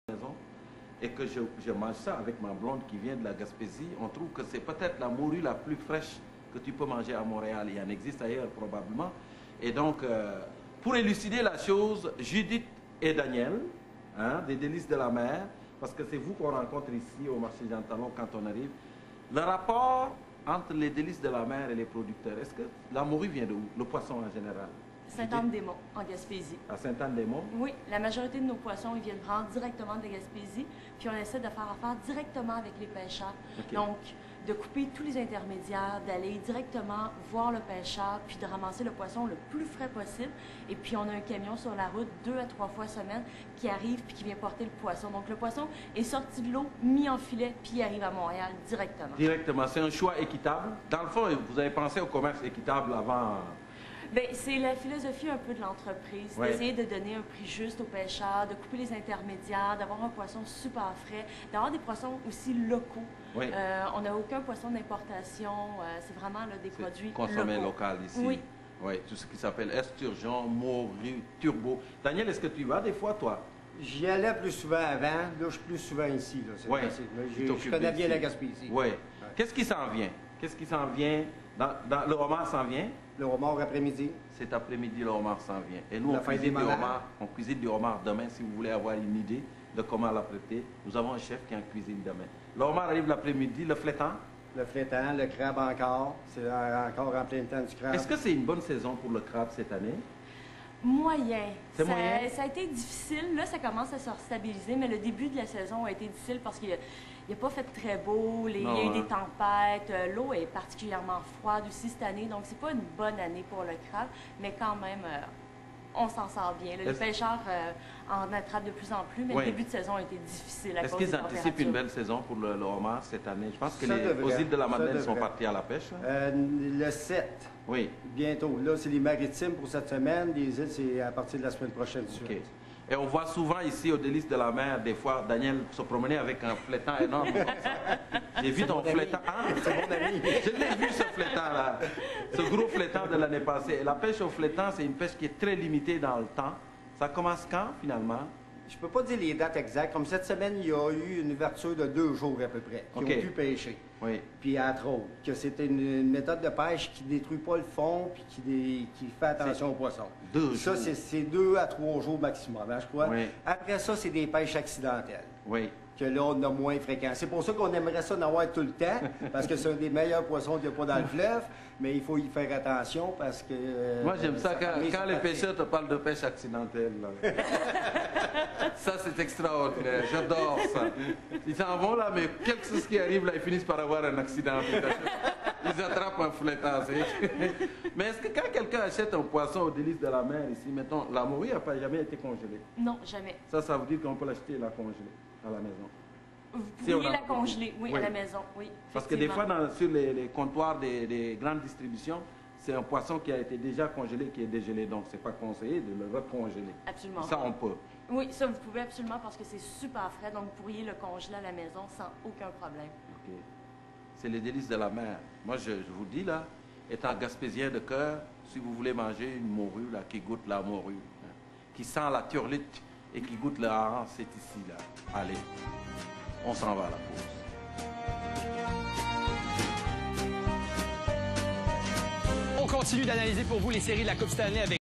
maison et que je mange ça avec ma blonde qui vient de la Gaspésie, on trouve que c'est peut-être la morue la plus fraîche que tu peux manger à Montréal. Il y en existe ailleurs probablement. Et donc, pour élucider la chose, Judith et Daniel, des délices de la mer, parce que c'est vous qu'on rencontre ici au marché Jean Talon quand on arrive, le rapport entre les délices de la mer et les producteurs, est-ce que la morue vient de où? Le poisson en général? Sainte-Anne-des-Monts, en Gaspésie. À Sainte-Anne-des-Monts? Oui, la majorité de nos poissons, ils viennent prendre directement de Gaspésie, puis on essaie de faire affaire directement avec les pêcheurs. Okay. Donc, de couper tous les intermédiaires, d'aller directement voir le pêcheur, puis de ramasser le poisson le plus frais possible. Et puis, on a un camion sur la route 2 à 3 fois semaine qui arrive puis qui vient porter le poisson. Donc, le poisson est sorti de l'eau, mis en filet, puis il arrive à Montréal directement. Directement. C'est un choix équitable. Dans le fond, vous avez pensé au commerce équitable avant... Bien, c'est la philosophie un peu de l'entreprise, d'essayer de donner un prix juste aux pêcheurs, de couper les intermédiaires, d'avoir un poisson super frais, d'avoir des poissons aussi locaux. Oui. On n'a aucun poisson d'importation, c'est vraiment là, des produits consommé locaux. Local ici. Oui. Oui, tout ce qui s'appelle esturgeon, morue, turbo. Daniel, est-ce que tu y vas des fois, toi? J'y allais plus souvent avant, là je suis plus souvent ici. Oui. Je connais bien la Gaspésie. Oui. Qu'est-ce qui s'en vient? Qu'est-ce qui s'en vient? Le homard s'en vient? Le homard après-midi. Cet après-midi, le homard s'en vient. Et nous, on cuisine du homard demain, si vous voulez avoir une idée de comment l'apprêter. Nous avons un chef qui en cuisine demain. Le homard arrive l'après-midi, le flétan? Le flétan, le crabe encore. C'est encore en plein temps du crabe. Est-ce que c'est une bonne saison pour le crabe cette année? Moyen. C'est moyen? Ça a été difficile. Là, ça commence à se stabiliser, mais le début de la saison a été difficile parce qu'il n'a pas fait très beau. Il y a eu des tempêtes. L'eau est particulièrement froide aussi cette année, donc c'est pas une bonne année pour le crabe, mais quand même, on s'en sort bien. Là, les pêcheurs en attrapent de plus en plus, mais le début de saison a été difficile à cause des températures. Est-ce qu'ils anticipent une belle saison pour le homard cette année? Je pense que aux îles de la Madeleine sont partis à la pêche. Le 7. Oui. Bientôt. Là, c'est les maritimes pour cette semaine. Les îles, c'est à partir de la semaine prochaine. Okay. Et on voit souvent ici, aux délices de la mer, des fois, Daniel se promener avec un flétan énorme comme ça. J'ai vu ton flétan. Ah, c'est mon ami. Je l'ai vu, ce flétan-là. Ce gros flétan de l'année passée. Et la pêche au flétan, c'est une pêche qui est très limitée dans le temps. Ça commence quand, finalement? Je ne peux pas dire les dates exactes. Comme cette semaine, il y a eu une ouverture de 2 jours à peu près, qui ont pu pêcher. Oui. Puis entre autres, que c'était une méthode de pêche qui ne détruit pas le fond puis qui fait attention aux poissons. 2 jours. Ça, c'est 2 à 3 jours maximum, je crois. Oui. Après ça, c'est des pêches accidentelles. Oui. Que là, on a moins fréquent. C'est pour ça qu'on aimerait ça en avoir tout le temps, parce que c'est un des meilleurs poissons qu'il n'y a pas dans le fleuve, mais il faut y faire attention parce que... Moi, j'aime ça quand les pêcheurs te parlent de pêche accidentelle. Ça, c'est extraordinaire. J'adore ça. Ils s'en vont là, mais quelque chose qui arrive là, ils finissent par avoir un accident. Ils attrapent un flétan. Mais est-ce que quand quelqu'un achète un poisson aux délices de la mer ici, mettons, la morue n'a pas jamais été congelée? Non, jamais. Ça veut dire qu'on peut l'acheter et la congeler à la maison. Vous pourriez la congeler, oui, à la maison, oui. Parce que des fois, sur les comptoirs des grandes distributions, c'est un poisson qui a été déjà congelé, qui est dégelé. Donc, ce n'est pas conseillé de le recongeler. Absolument. Ça, on peut. Oui, ça, vous pouvez absolument parce que c'est super frais. Donc, vous pourriez le congeler à la maison sans aucun problème. OK. C'est les délices de la mer. Moi, je vous dis, là, étant gaspésien de cœur, si vous voulez manger une morue, là, qui goûte la morue, qui sent la turlute et qui goûte le hareng, c'est ici, là. Allez, on s'en va à la pause. On continue d'analyser pour vous les séries de la Coupe Stanley avec